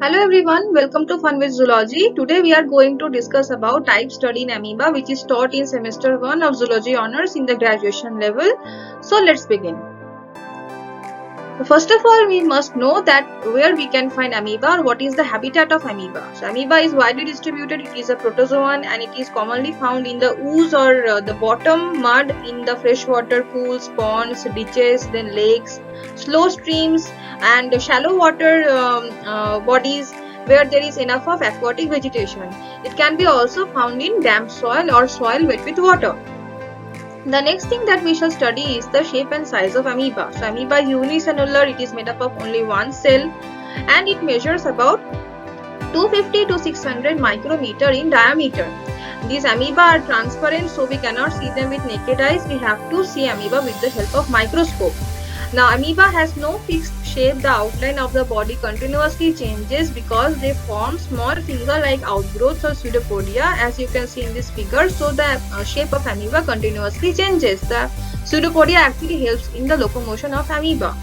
Hello everyone, welcome to Fun with Zoology. Today we are going to discuss about type study in amoeba, which is taught in semester 1 of zoology honors in the graduation level. So let's begin. First of all, we must know that where we can find amoeba or what is the habitat of amoeba. So amoeba is widely distributed. It is a protozoan and it is commonly found in the ooze or the bottom mud in the freshwater pools, ponds, ditches, then lakes, slow streams and shallow water bodies where there is enough of aquatic vegetation. It can be also found in damp soil or soil wet with water. The next thing that we shall study is the shape and size of amoeba. So amoeba is unicellular, it is made up of only one cell and it measures about 250 to 600 micrometer in diameter. These amoeba are transparent, so we cannot see them with naked eyes. We have to see amoeba with the help of microscope. Now amoeba has no fixed shape. The outline of the body continuously changes because they form small finger-like outgrowths or pseudopodia, as you can see in this figure. So the shape of amoeba continuously changes. The pseudopodia actually helps in the locomotion of amoeba.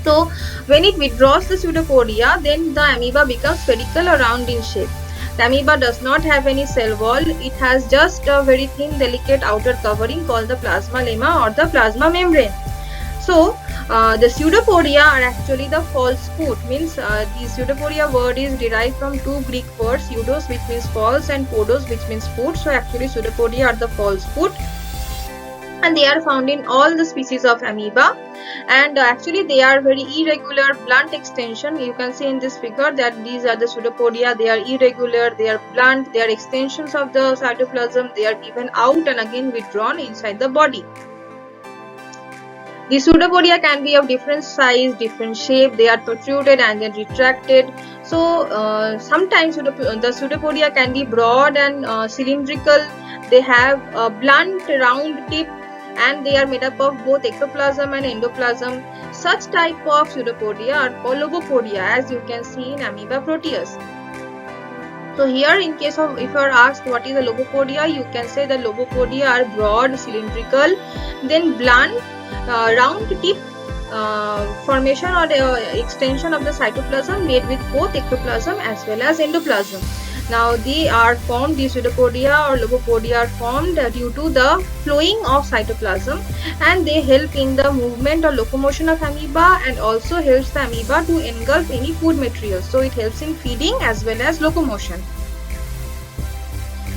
So when it withdraws the pseudopodia, then the amoeba becomes spherical or round in shape. The amoeba does not have any cell wall. It has just a very thin, delicate outer covering called the plasma lemma or the plasma membrane. So the pseudopodia are actually the false foot. Means the pseudopodia word is derived from two Greek words, pseudos which means false and podos which means foot. So actually pseudopodia are the false foot and they are found in all the species of amoeba, and actually they are very irregular, blunt extension. You can see in this figure that these are the pseudopodia. They are irregular, they are blunt, they are extensions of the cytoplasm. They are given out and again withdrawn inside the body. The pseudopodia can be of different size, different shape. They are protruded and then retracted. So sometimes the pseudopodia can be broad and cylindrical. They have a blunt round tip and they are made up of both ectoplasm and endoplasm. Such type of pseudopodia are called lobopodia, as you can see in Amoeba proteus. So here, in case of, if you are asked what is a lobopodia, you can say the lobopodia are broad, cylindrical, then blunt, round tip formation or extension of the cytoplasm made with both ectoplasm as well as endoplasm. Now they are formed, these pseudopodia or lobopodia are formed due to the flowing of cytoplasm, and they help in the movement or locomotion of amoeba and also helps the amoeba to engulf any food material. So it helps in feeding as well as locomotion.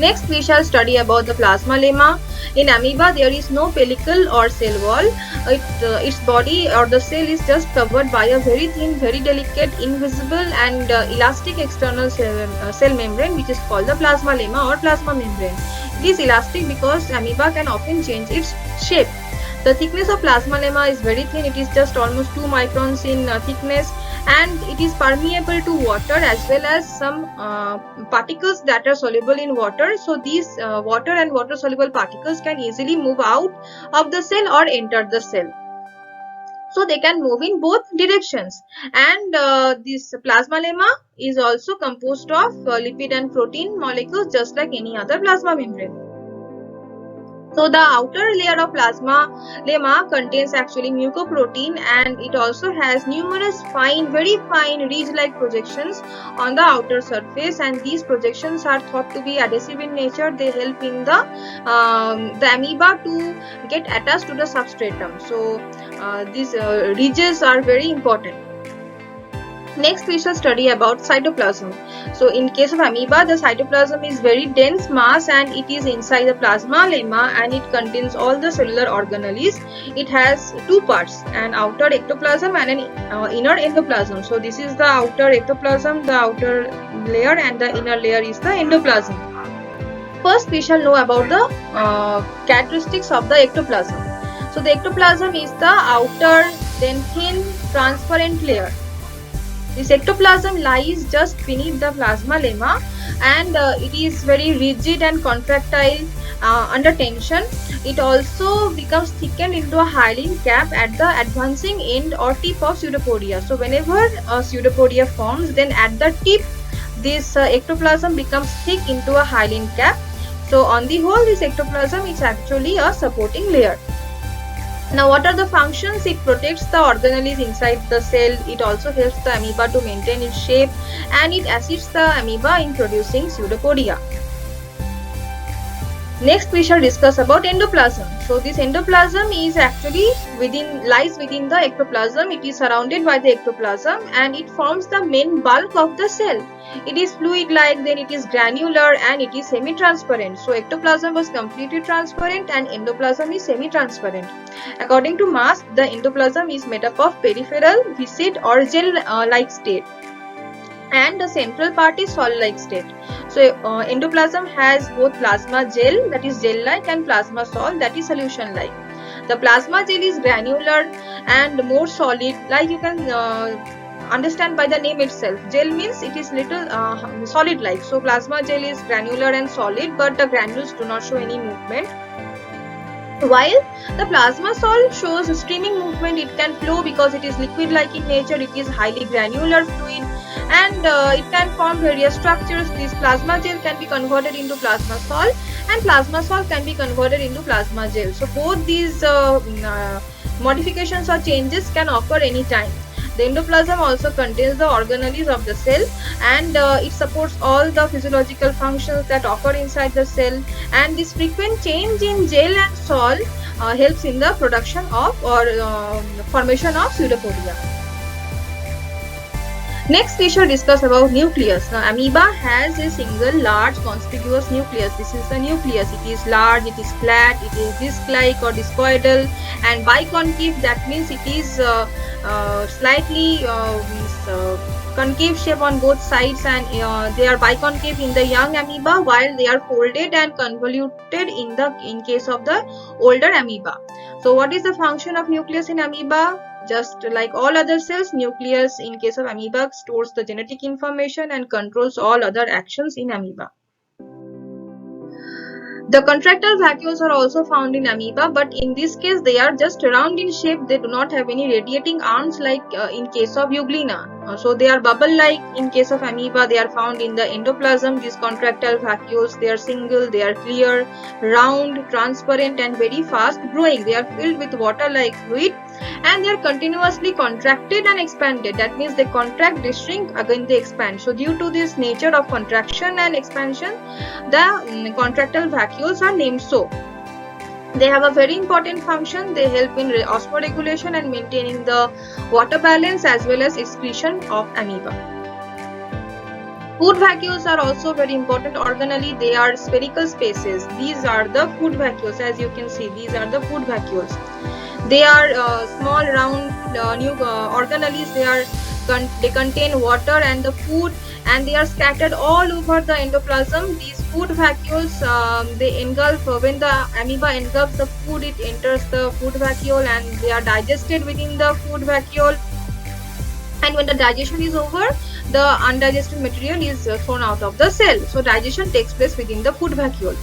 Next we shall study about the plasma lemma. In amoeba there is no pellicle or cell wall. Its body or the cell is just covered by a very thin, very delicate, invisible and elastic external cell membrane, which is called the plasma lemma or plasma membrane. It is elastic because amoeba can often change its shape. The thickness of plasma lemma is very thin. It is just almost 2 microns in thickness, and it is permeable to water as well as some particles that are soluble in water. So these water and water soluble particles can easily move out of the cell or enter the cell. So they can move in both directions, and this plasma lemma is also composed of lipid and protein molecules just like any other plasma membrane. So the outer layer of plasma lemma contains actually mucoprotein, and it also has numerous fine, very fine ridge-like projections on the outer surface, and these projections are thought to be adhesive in nature. They help in the amoeba to get attached to the substratum. So these ridges are very important. Next we shall study about cytoplasm. So in case of amoeba, the cytoplasm is very dense mass and it is inside the plasma lemma, and it contains all the cellular organelles. It has two parts, an outer ectoplasm and an inner endoplasm. So this is the outer ectoplasm, the outer layer, and the inner layer is the endoplasm. First we shall know about the characteristics of the ectoplasm. So the ectoplasm is the outer, then thin, transparent layer. This ectoplasm lies just beneath the plasma lemma, and it is very rigid and contractile under tension. It also becomes thickened into a hyaline cap at the advancing end or tip of pseudopodia. So whenever a pseudopodia forms, then at the tip this ectoplasm becomes thick into a hyaline cap. So on the whole, this ectoplasm is actually a supporting layer. Now, what are the functions? It protects the organelles inside the cell. It also helps the amoeba to maintain its shape, and it assists the amoeba in producing pseudopodia. Next, we shall discuss about endoplasm. So, this endoplasm is actually lies within the ectoplasm. It is surrounded by the ectoplasm, and it forms the main bulk of the cell. It is fluid-like, then it is granular, and it is semi-transparent. So, ectoplasm was completely transparent, and endoplasm is semi-transparent. According to Mask, the endoplasm is made up of peripheral, viscid, or gel-like state, and the central part is sol-like state. So endoplasm has both plasma gel, that is gel-like, and plasma sol, that is solution-like. The plasma gel is granular and more solid, like you can understand by the name itself. Gel means it is little solid-like. So plasma gel is granular and solid, but the granules do not show any movement. While the plasma sol shows streaming movement, it can flow because it is liquid-like in nature. It is highly granular fluid, and it can form various structures. This plasma gel can be converted into plasma sol, and plasma sol can be converted into plasma gel. So both these modifications or changes can occur anytime. The endoplasm also contains the organelles of the cell, and it supports all the physiological functions that occur inside the cell, and this frequent change in gel and sol helps in the production of or formation of pseudopodia. Next, we shall discuss about nucleus. Now, amoeba has a single large conspicuous nucleus. This is the nucleus. It is large, it is flat, it is disc-like or discoidal, and biconcave. That means it is slightly concave shape on both sides, and they are biconcave in the young amoeba, while they are folded and convoluted in case of the older amoeba. So, what is the function of nucleus in amoeba? Just like all other cells, nucleus in case of amoeba stores the genetic information and controls all other actions in amoeba. The contractile vacuoles are also found in amoeba, but in this case they are just round in shape. They do not have any radiating arms like in case of euglena. So they are bubble-like in case of amoeba. They are found in the endoplasm. These contractile vacuoles, they are single, they are clear, round, transparent, and very fast growing. They are filled with water-like fluid, and they are continuously contracted and expanded. That means they contract, they shrink, again they expand. So due to this nature of contraction and expansion, the contractile vacuoles are named so. They have a very important function. They help in osmoregulation and maintaining the water balance as well as excretion of amoeba. Food vacuoles are also very important organelle. They are spherical spaces. These are the food vacuoles. As you can see, these are the food vacuoles. They are small round organelles. They contain water and the food, and they are scattered all over the endoplasm. These food vacuoles, they engulf, when the amoeba engulfs the food, it enters the food vacuole, and they are digested within the food vacuole. And when the digestion is over, the undigested material is thrown out of the cell. So digestion takes place within the food vacuole.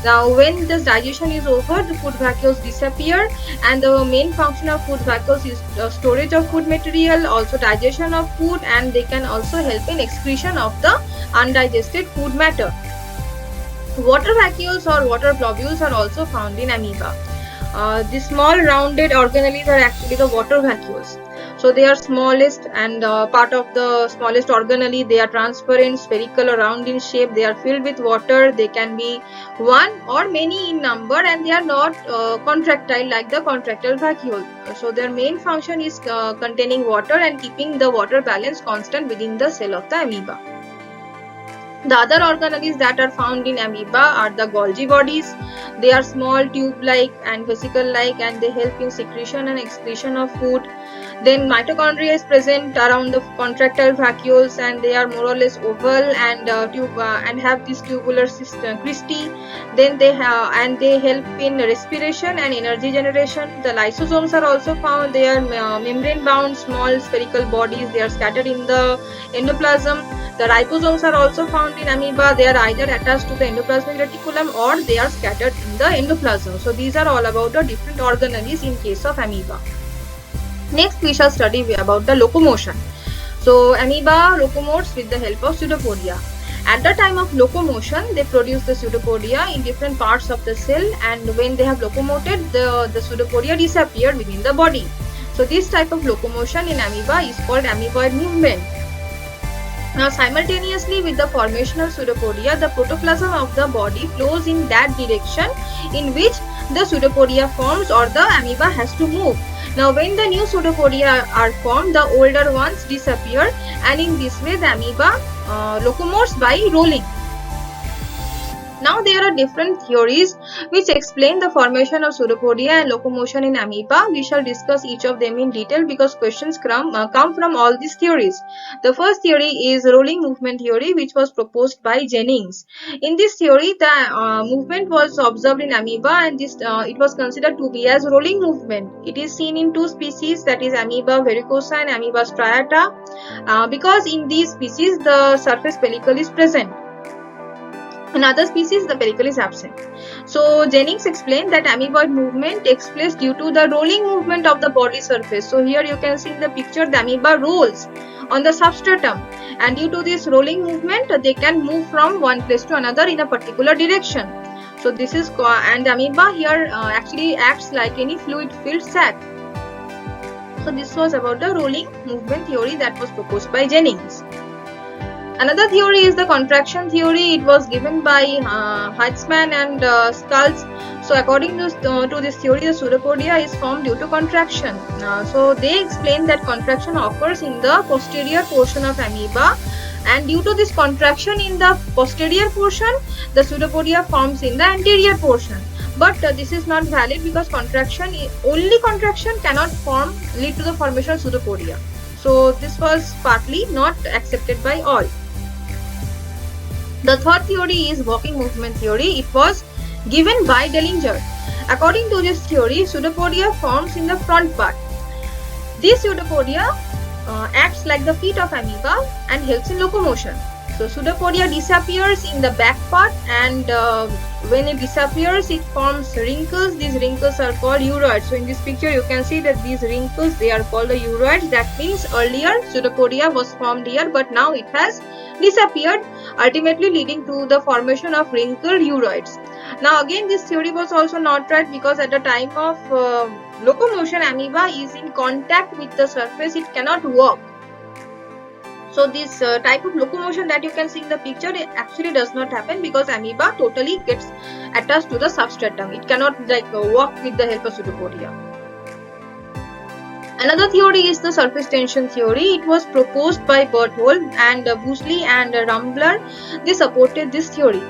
Now, when this digestion is over, the food vacuoles disappear, and the main function of food vacuoles is storage of food material, also digestion of food, and they can also help in excretion of the undigested food matter. Water vacuoles or water globules are also found in amoeba. The small rounded organelles are actually the water vacuoles. So they are smallest and part of the smallest organelle. They are transparent, spherical, or round in shape. They are filled with water. They can be one or many in number, and they are not contractile like the contractile vacuole. So their main function is containing water and keeping the water balance constant within the cell of the amoeba. The other organelles that are found in amoeba are the Golgi bodies. They are small, tube-like and vesicle-like, and they help in secretion and excretion of food. Then mitochondria is present around the contractile vacuoles, and they are more or less oval and and have this tubular system, cristae. Then they help in respiration and energy generation. The lysosomes are also found. They are membrane-bound, small spherical bodies. They are scattered in the endoplasm. The ribosomes are also found in amoeba. They are either attached to the endoplasmic reticulum or they are scattered in the endoplasm. So these are all about the different organelles in case of amoeba. Next, we shall study about the locomotion. So amoeba locomotes with the help of pseudopodia. At the time of locomotion, they produce the pseudopodia in different parts of the cell, and when they have locomoted, the pseudopodia disappeared within the body. So this type of locomotion in amoeba is called amoeboid movement. Now simultaneously with the formation of pseudopodia, the protoplasm of the body flows in that direction in which the pseudopodia forms or the amoeba has to move. Now when the new pseudopodia are formed, the older ones disappear, and in this way the amoeba locomotes by rolling. Now there are different theories which explain the formation of pseudopodia and locomotion in amoeba. We shall discuss each of them in detail because questions come from all these theories. The first theory is rolling movement theory, which was proposed by Jennings. In this theory, the movement was observed in amoeba, and it was considered to be as rolling movement. It is seen in two species, that is amoeba verrucosa and amoeba striata, because in these species the surface pellicle is present. In other species, the pellicle is absent. So Jennings explained that amoeboid movement takes place due to the rolling movement of the body surface. So here you can see in the picture the amoeba rolls on the substratum, and due to this rolling movement they can move from one place to another in a particular direction. So this is, and amoeba here actually acts like any fluid filled sac. So this was about the rolling movement theory that was proposed by Jennings. Another theory is the contraction theory. It was given by Heitzmann and Schultz. So according to this theory, the pseudopodia is formed due to contraction. So they explain that contraction occurs in the posterior portion of amoeba, and due to this contraction in the posterior portion, the pseudopodia forms in the anterior portion. But this is not valid because only contraction cannot lead to the formation of pseudopodia. So this was partly not accepted by all. The third theory is walking movement theory. It was given by Dellinger. According to this theory, pseudopodia forms in the front part. This pseudopodia acts like the feet of amoeba and helps in locomotion. So pseudopodia disappears in the back part, and when it disappears, it forms wrinkles. These wrinkles are called uroids. So in this picture, you can see that these wrinkles, they are called the uroids. That means earlier pseudopodia was formed here, but now it has disappeared, ultimately leading to the formation of wrinkled uroids. Now again, this theory was also not right because at the time of locomotion, amoeba is in contact with the surface, it cannot walk. So this type of locomotion that you can see in the picture, it actually does not happen because amoeba totally gets attached to the substratum. It cannot walk with the help of pseudopodia. Another theory is the surface tension theory. It was proposed by Berthold and Boosely and Rumbler. They supported this theory.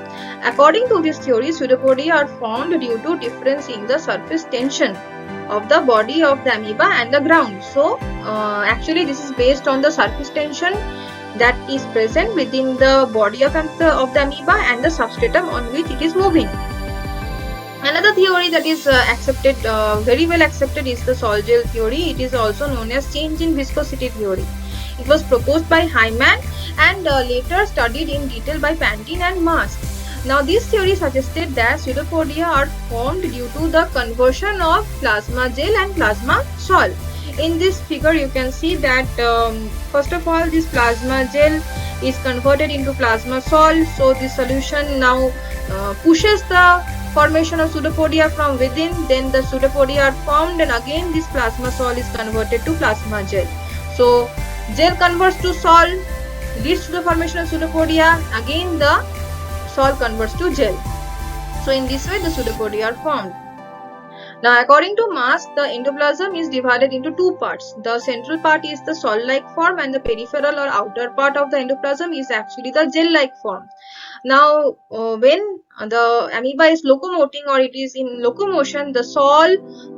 According to this theory, pseudopodia are formed due to difference in the surface tension of the body of the amoeba and the ground. So actually this is based on the surface tension that is present within the body of the amoeba and the substratum on which it is moving. Another theory that is very well accepted is the sol-gel theory. It is also known as change in viscosity theory. It was proposed by Hyman and later studied in detail by Pantin and Mask. Now this theory suggested that pseudopodia are formed due to the conversion of plasma gel and plasma sol. In this figure you can see that first of all this plasma gel is converted into plasma sol. So this solution now pushes the formation of pseudopodia from within, then the pseudopodia are formed, and again this plasma sol is converted to plasma gel. So gel converts to sol, leads to the formation of pseudopodia, again the sol converts to gel. So in this way the pseudopodia are formed. Now according to Mask, the endoplasm is divided into two parts. The central part is the sol-like form and the peripheral or outer part of the endoplasm is actually the gel-like form. Now when the amoeba is locomoting or it is in locomotion, the sol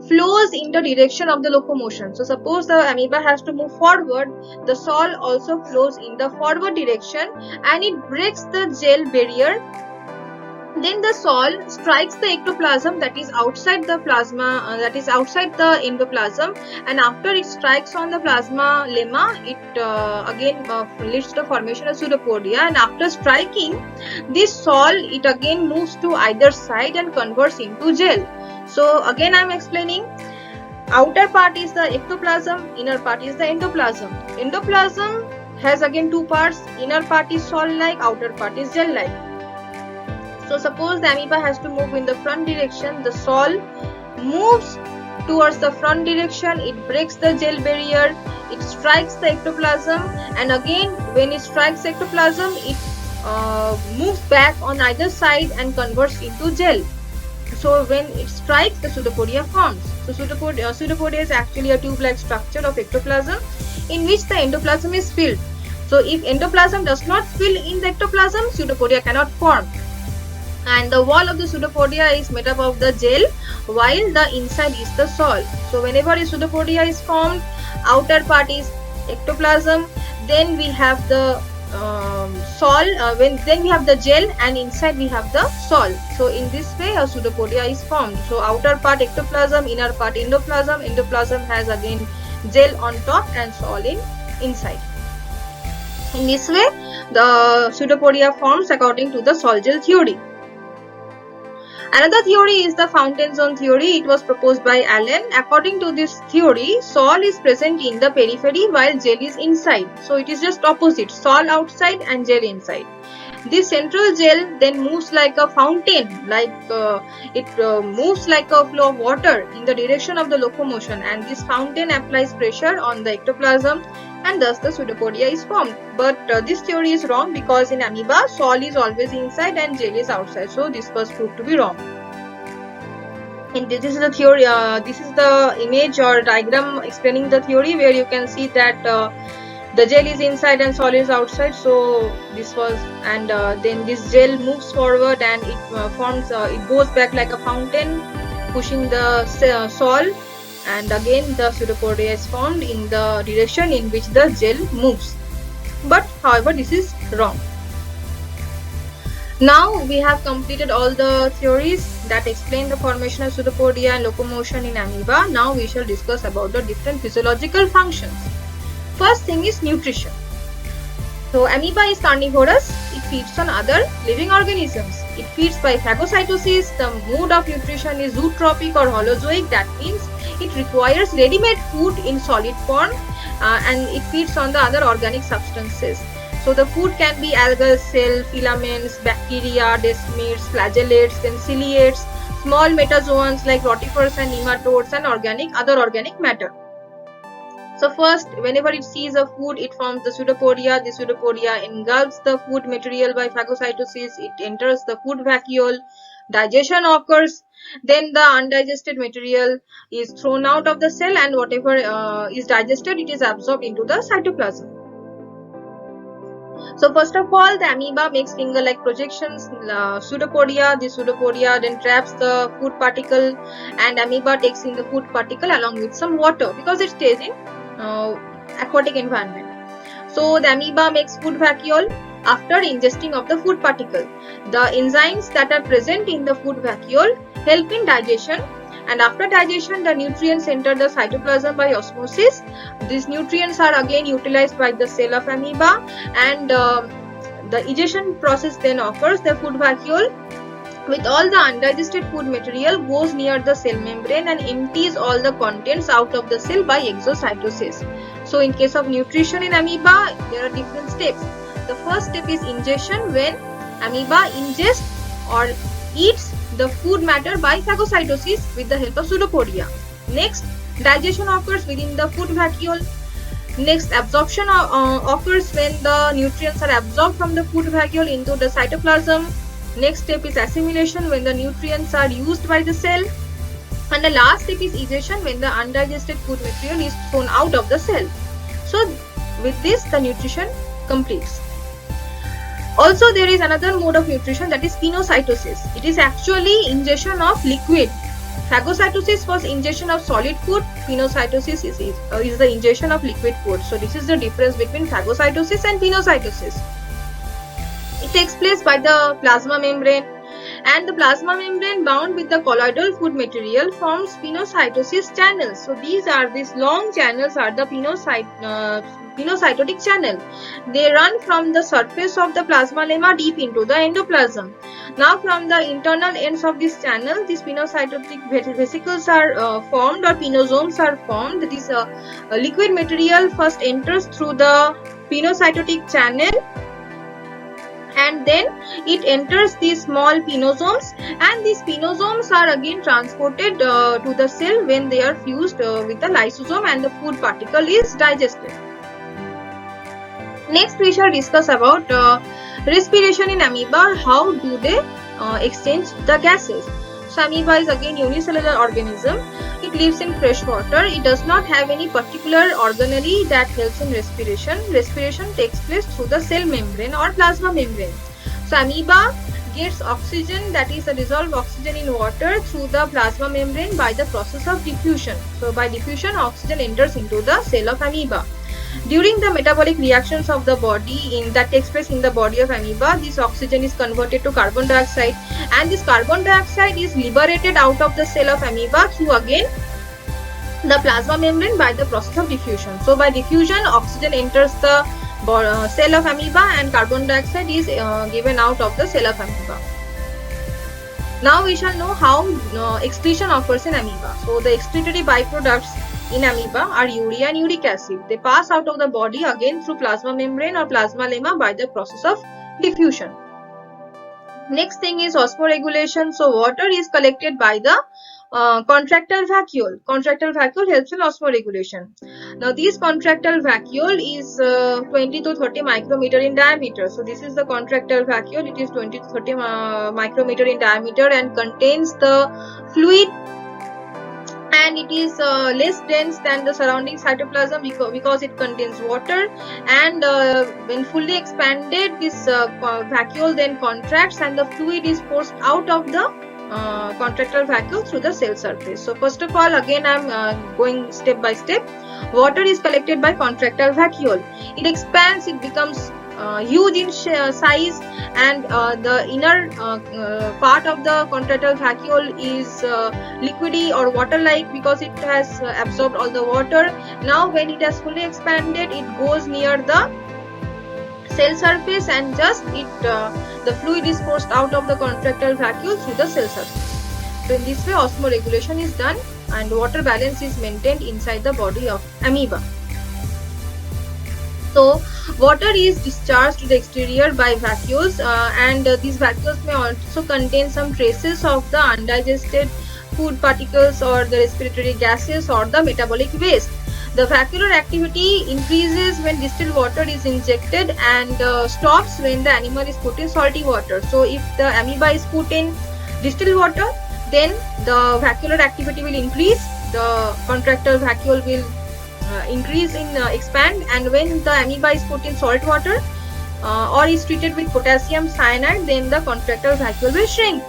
flows in the direction of the locomotion. So suppose the amoeba has to move forward, the sol also flows in the forward direction and it breaks the gel barrier. Then the sol strikes the ectoplasm, that is outside the plasma, that is outside the endoplasm, and after it strikes on the plasma lemma, it again leads to the formation of pseudopodia. And after striking this sol, it again moves to either side and converts into gel. So again I am explaining. Outer part is the ectoplasm, inner part is the endoplasm. Endoplasm has again two parts. Inner part is sol-like, outer part is gel-like. So suppose the amoeba has to move in the front direction, the sol moves towards the front direction, it breaks the gel barrier, it strikes the ectoplasm, and again when it strikes ectoplasm, it moves back on either side and converts into gel. So when it strikes, the pseudopodia forms. So pseudopodia is actually a tube-like structure of ectoplasm in which the endoplasm is filled. So if endoplasm does not fill in the ectoplasm, pseudopodia cannot form. And the wall of the pseudopodia is made up of the gel, while the inside is the sol. So whenever a pseudopodia is formed, outer part is ectoplasm, then we have the sol, then we have the gel, and inside we have the sol. So in this way a pseudopodia is formed. So outer part ectoplasm, inner part endoplasm. Endoplasm has again gel on top and sol in inside. In this way the pseudopodia forms according to the sol-gel theory. Another theory is the fountain zone theory. It was proposed by Allen. According to this theory, sol is present in the periphery while gel is inside. So it is just opposite, sol outside and gel inside. This central gel then moves like a fountain, it moves like a flow of water in the direction of the locomotion, and this fountain applies pressure on the ectoplasm, and thus the pseudopodia is formed. But this theory is wrong, because in amoeba sol is always inside and gel is outside. So this was proved to be wrong. And this is the theory. This is the image or diagram explaining the theory, where you can see that the gel is inside and sol is outside. So this was, and then this gel moves forward and it forms. It goes back like a fountain, pushing the sol. And again the pseudopodia is formed in the direction in which the gel moves. But however, this is wrong. Now we have completed all the theories that explain the formation of pseudopodia and locomotion in amoeba. Now we shall discuss about the different physiological functions. First thing is nutrition. So amoeba is carnivorous. It feeds on other living organisms. It feeds by phagocytosis. The mode of nutrition is zootropic or holozoic. That means it requires ready-made food in solid form, and it feeds on the other organic substances. So the food can be algal cell, filaments, bacteria, desmids, flagellates, then ciliates, small metazoans like rotifers and nematodes, and other organic matter. So first, whenever it sees a food, it forms the pseudopodia. The pseudopodia engulfs the food material by phagocytosis. It enters the food vacuole. Digestion occurs. Then the undigested material is thrown out of the cell, and whatever is digested, it is absorbed into the cytoplasm. So first of all, the amoeba makes finger-like projections. The pseudopodia then traps the food particle, and amoeba takes in the food particle along with some water, because it stays in aquatic environment. So the amoeba makes food vacuole after ingesting of the food particle. The enzymes that are present in the food vacuole help in digestion, and after digestion the nutrients enter the cytoplasm by osmosis. These nutrients are again utilized by the cell of amoeba, and the egestion process then occurs. The food vacuole with all the undigested food material goes near the cell membrane and empties all the contents out of the cell by exocytosis. So in case of nutrition in amoeba, there are different steps. The first step is ingestion, when amoeba ingests or eats the food matter by phagocytosis with the help of pseudopodia. Next, digestion occurs within the food vacuole. Next, absorption occurs when the nutrients are absorbed from the food vacuole into the cytoplasm. Next step is assimilation, when the nutrients are used by the cell. And the last step is egestion, when the undigested food material is thrown out of the cell. So with this the nutrition completes. Also, there is another mode of nutrition, that is pinocytosis. It is actually ingestion of liquid. Phagocytosis was ingestion of solid food. Pinocytosis is the ingestion of liquid food. So this is the difference between phagocytosis and pinocytosis. It takes place by the plasma membrane, and the plasma membrane bound with the colloidal food material forms pinocytosis channels. So these long channels are the pinocytotic channel. They run from the surface of the plasma lemma deep into the endoplasm. Now from the internal ends of this channel, these pinocytotic vesicles are formed, or pinosomes are formed. This liquid material first enters through the pinocytotic channel, and then it enters these small pinosomes, and these pinosomes are again transported to the cell when they are fused with the lysosome, and the food particle is digested. Next we shall discuss about respiration in amoeba. How do they exchange the gases? So amoeba is again unicellular organism. It lives in fresh water. It does not have any particular organelle that helps in respiration. Respiration takes place through the cell membrane or plasma membrane. So amoeba gets oxygen, that is the dissolved oxygen in water, through the plasma membrane by the process of diffusion. So by diffusion, oxygen enters into the cell of amoeba. During the metabolic reactions of the body that takes place in the body of amoeba, this oxygen is converted to carbon dioxide, and this carbon dioxide is liberated out of the cell of amoeba through again the plasma membrane by the process of diffusion. So by diffusion, oxygen enters the cell of amoeba and carbon dioxide is given out of the cell of amoeba. Now we shall know how excretion occurs in amoeba. So the excretory byproducts in amoeba are urea and uric acid. They pass out of the body again through plasma membrane or plasma lemma by the process of diffusion. Next thing is osmoregulation. So water is collected by the contractile vacuole. Contractile vacuole helps in osmoregulation. Now this contractile vacuole is 20 to 30 micrometer in diameter. So this is the contractile vacuole. It is 20 to 30 micrometer in diameter and contains the fluid, and it is less dense than the surrounding cytoplasm because it contains water, and when fully expanded, this vacuole then contracts and the fluid is forced out of the contractile vacuole through the cell surface. So first of all, again I am going step by step. Water is collected by contractile vacuole. It expands, it becomes huge in size, and the inner part of the contractile vacuole is liquidy or water-like because it has absorbed all the water. Now when it has fully expanded, it goes near the cell surface and just the fluid is forced out of the contractile vacuole through the cell surface. So in this way, osmoregulation is done and water balance is maintained inside the body of amoeba. So water is discharged to the exterior by vacuoles, and these vacuoles may also contain some traces of the undigested food particles or the respiratory gases or the metabolic waste. The vacuolar activity increases when distilled water is injected and stops when the animal is put in salty water. So if the amoeba is put in distilled water, then the vacuolar activity will increase, the contractile vacuole will increase in expand, and when the amoeba is put in salt water or is treated with potassium cyanide, then the contractile vacuole will shrink.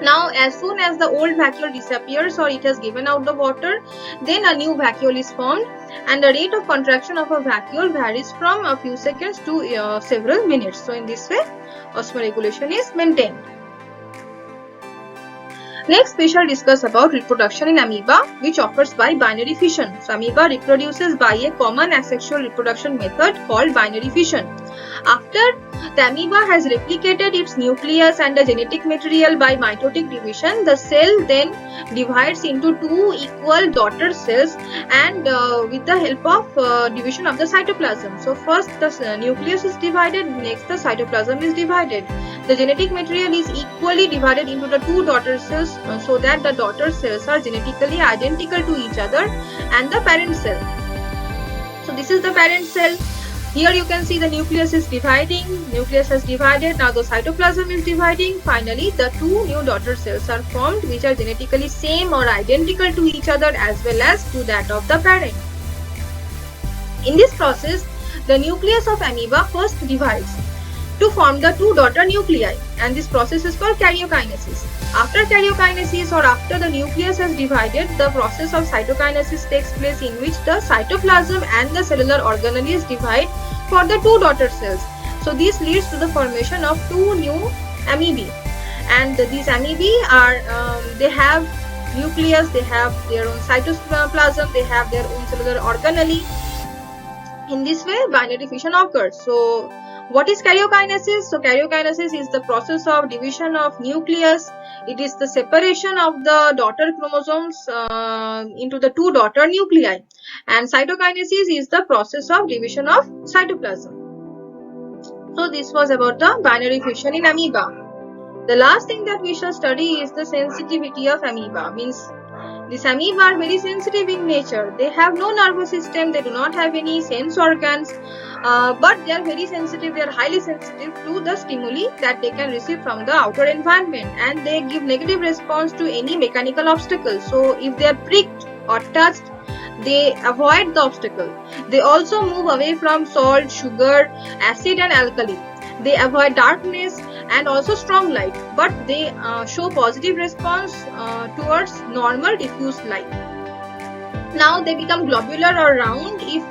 Now as soon as the old vacuole disappears or it has given out the water, then a new vacuole is formed, and the rate of contraction of a vacuole varies from a few seconds to several minutes. So in this way, osmoregulation is maintained. Next we shall discuss about reproduction in amoeba, which occurs by binary fission. So amoeba reproduces by a common asexual reproduction method called binary fission. After the amoeba has replicated its nucleus and the genetic material by mitotic division, the cell then divides into two equal daughter cells, and with the help of division of the cytoplasm. So first the nucleus is divided, next the cytoplasm is divided. The genetic material is equally divided into the two daughter cells so that the daughter cells are genetically identical to each other and the parent cell. So this is the parent cell. Here you can see the nucleus is dividing, nucleus has divided, now the cytoplasm is dividing. Finally, the two new daughter cells are formed which are genetically same or identical to each other as well as to that of the parent. In this process, the nucleus of amoeba first divides to form the two daughter nuclei, and this process is called karyokinesis. After karyokinesis or after the nucleus has divided, the process of cytokinesis takes place in which the cytoplasm and the cellular organelles divide for the two daughter cells. So this leads to the formation of two new amoebae, and these amoebae are they have nucleus, they have their own cytoplasm, they have their own cellular organelle. In this way, binary fission occurs. So what is karyokinesis? So karyokinesis is the process of division of nucleus It is the separation of the daughter chromosomes into the two daughter nuclei, and cytokinesis is the process of division of cytoplasm. So this was about the binary fission in amoeba. The last thing that we shall study is the sensitivity of amoeba. Means these amoeba are very sensitive in nature. They have no nervous system, they do not have any sense organs, but they are very sensitive, they are highly sensitive to the stimuli that they can receive from the outer environment, and they give negative response to any mechanical obstacle. So if they are pricked or touched, they avoid the obstacle. They also move away from salt, sugar, acid and alkali. They avoid darkness and also strong light, but they show positive response towards normal diffuse light. Now they become globular or round if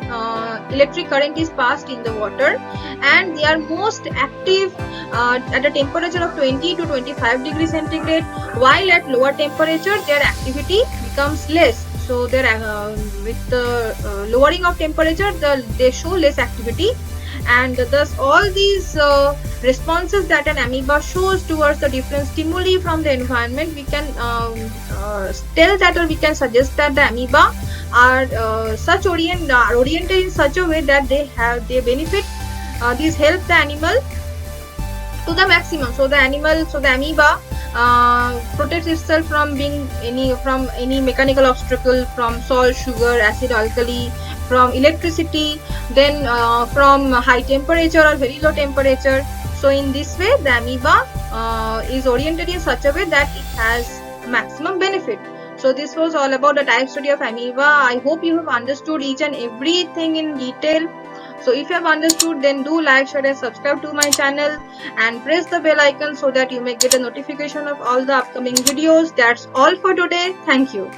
electric current is passed in the water, and they are most active at a temperature of 20 to 25 degrees centigrade, while at lower temperature their activity becomes less. So with the lowering of temperature, they show less activity, and thus all these responses that an amoeba shows towards the different stimuli from the environment, we can tell that, or we can suggest that the amoeba are oriented in such a way that they benefit, these help the animal to the maximum. So the amoeba protects itself from any mechanical obstacle, from salt, sugar, acid, alkali, from electricity, then from high temperature or very low temperature. So in this way the amoeba is oriented in such a way that it has maximum benefit. So this was all about the type study of amoeba. I hope you have understood each and everything in detail. So if you have understood, then do like, share and subscribe to my channel, and press the bell icon so that you may get a notification of all the upcoming videos. That's all for today. Thank you.